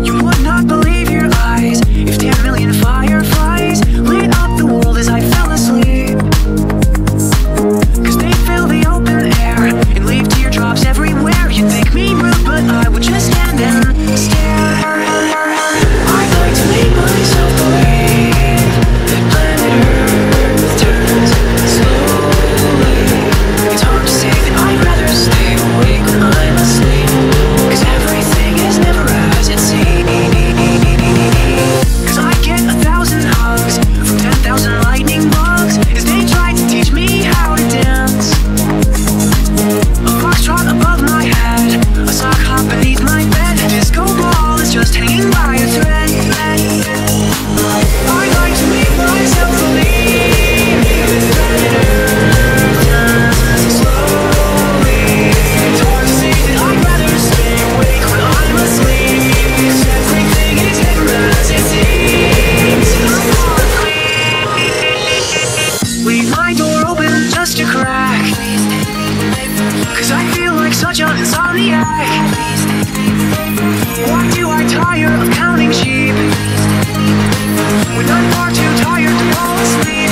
You would not believe your eyes if 10 million fireflies lit up the world as I fell asleep. 'Cause they fill the open air and leave teardrops everywhere. You'd think me rude, but I would just stand and stare. I'd like to make myself believe that planet Earth turns slowly. It's hard to say that I'd rather stay awake when I'm asleep, 'cause everything is never as it seems. 'Cause I get 1,000 hugs from 10,000 lightning bugs as they try to teach me how to dance. A foxtrot above my head, a sock hop beneath my bed, a disco ball is just hanging by a thread. I'd like to make myself believe that planet Earth turns slowly. It's hard to say that I'd rather stay awake when I'm asleep, 'cause everything is never as it seems. Leave my door open just a crack, 'cause I feel like such an insomniac. Why do I tire of counting sheep when I'm far too tired to fall asleep?